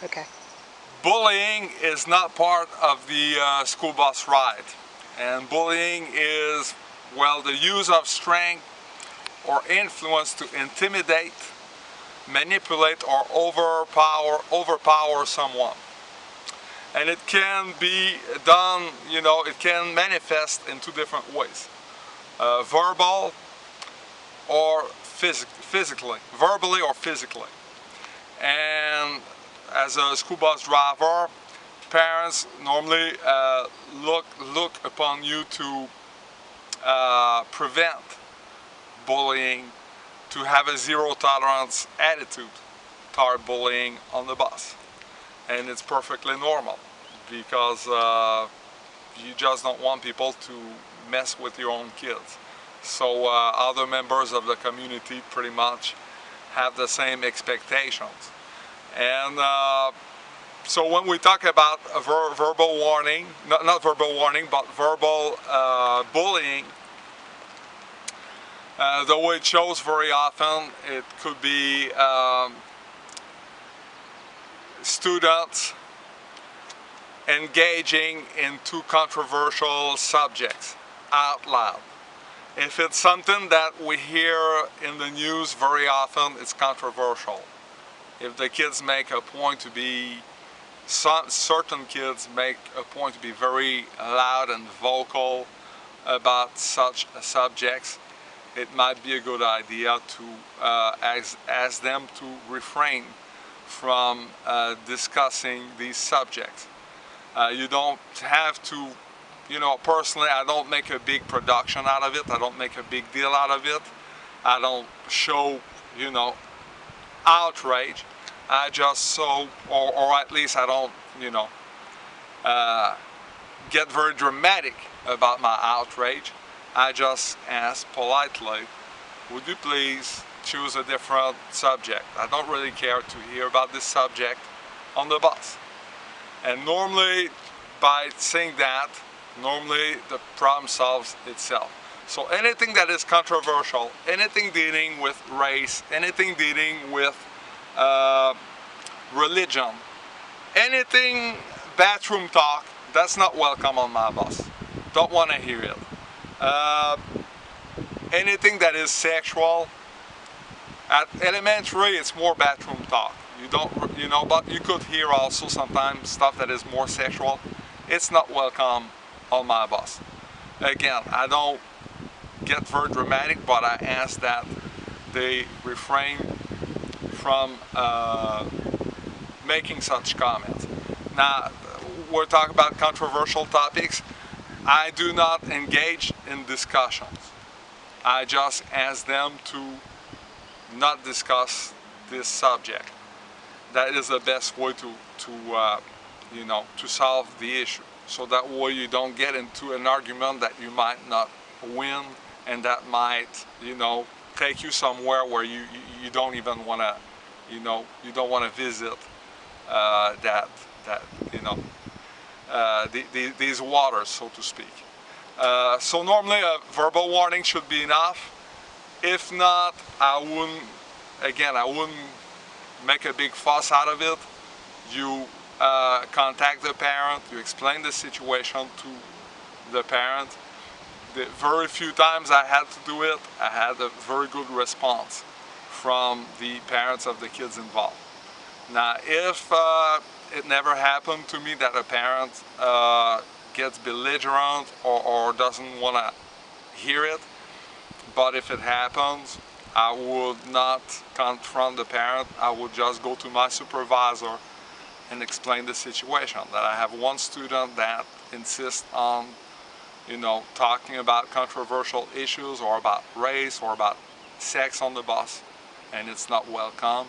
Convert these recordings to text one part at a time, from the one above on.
Okay. Bullying is not part of the school bus ride. And bullying is, well, the use of strength or influence to intimidate, manipulate, or overpower someone. And it can be done, it can manifest in two different ways. Verbal or physically, verbally or physically. And as a school bus driver, parents normally look upon you to prevent bullying, to have a zero tolerance attitude toward bullying on the bus. And it's perfectly normal because you just don't want people to mess with your own kids. So other members of the community pretty much have the same expectations. And so when we talk about a verbal warning, not verbal warning, but verbal bullying, the way it shows very often, it could be students engaging in two controversial subjects out loud. If it's something that we hear in the news very often, it's controversial. If the kids make a point to be, certain kids make a point to be very loud and vocal about such subjects, it might be a good idea to ask them to refrain from discussing these subjects. You don't have to, personally I don't make a big production out of it, I don't make a big deal out of it, I don't show, outrage. I just or at least I don't, get very dramatic about my outrage. I just ask politely, would you please choose a different subject? I don't really care to hear about this subject on the bus. And normally, by saying that, normally the problem solves itself. So anything that is controversial, anything dealing with race, anything dealing with religion, anything bathroom talk, that's not welcome on my bus. Don't want to hear it. Anything that is sexual, at elementary it's more bathroom talk. You don't, but you could hear also sometimes stuff that is more sexual. It's not welcome on my bus. Again, I don't get very dramatic, but I ask that they refrain from making such comments. Now, we're talking about controversial topics. I do not engage in discussions. I just ask them to not discuss this subject. That is the best way to solve the issue. So that way you don't get into an argument that you might not win, and that might, take you somewhere where you don't even want to, you don't want to visit these waters, so to speak. So normally a verbal warning should be enough. If not, I wouldn't make a big fuss out of it. You contact the parent, you explain the situation to the parent. The very few times I had to do it, I had a very good response from the parents of the kids involved. Now, if it never happened to me that a parent gets belligerent or doesn't want to hear it, but if it happens, I would not confront the parent. I would just go to my supervisor and explain the situation. That I have one student that insists on, talking about controversial issues or about race or about sex on the bus, and it's not welcome.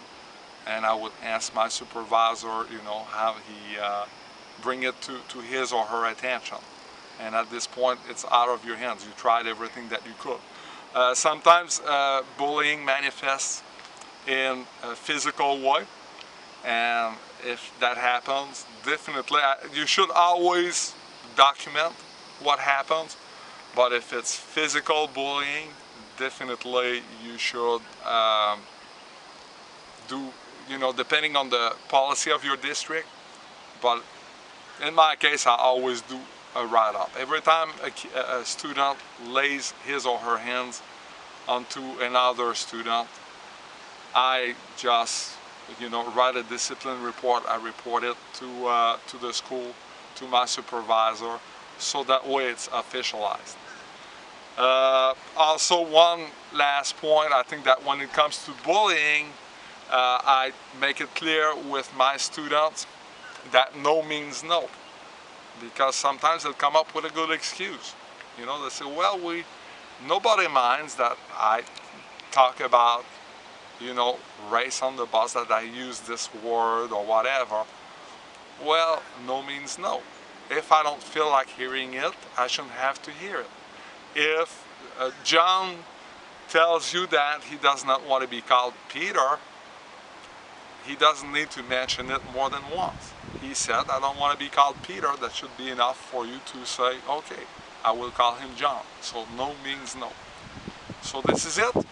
And I would ask my supervisor, how he bring it to his or her attention. And at this point, it's out of your hands. You tried everything that you could. Sometimes bullying manifests in a physical way, and if that happens, definitely you should always document what happens. But if it's physical bullying, definitely you should you know, depending on the policy of your district. But in my case, I always do a write-up. Every time a student lays his or her hands onto another student, I just, you know, write a discipline report. I report it to the school, to my supervisor, so that way it's officialized. Also, one last point, I think that when it comes to bullying, I make it clear with my students that no means no, because sometimes they'll come up with a good excuse. You know, they say, well, nobody minds that I talk about, you know, race on the bus, that I use this word or whatever. Well, no means no. If I don't feel like hearing it, I shouldn't have to hear it. If John tells you that he does not want to be called Peter, he doesn't need to mention it more than once. He said, I don't want to be called Peter. That should be enough for you to say, okay, I will call him John. So no means no. So this is it.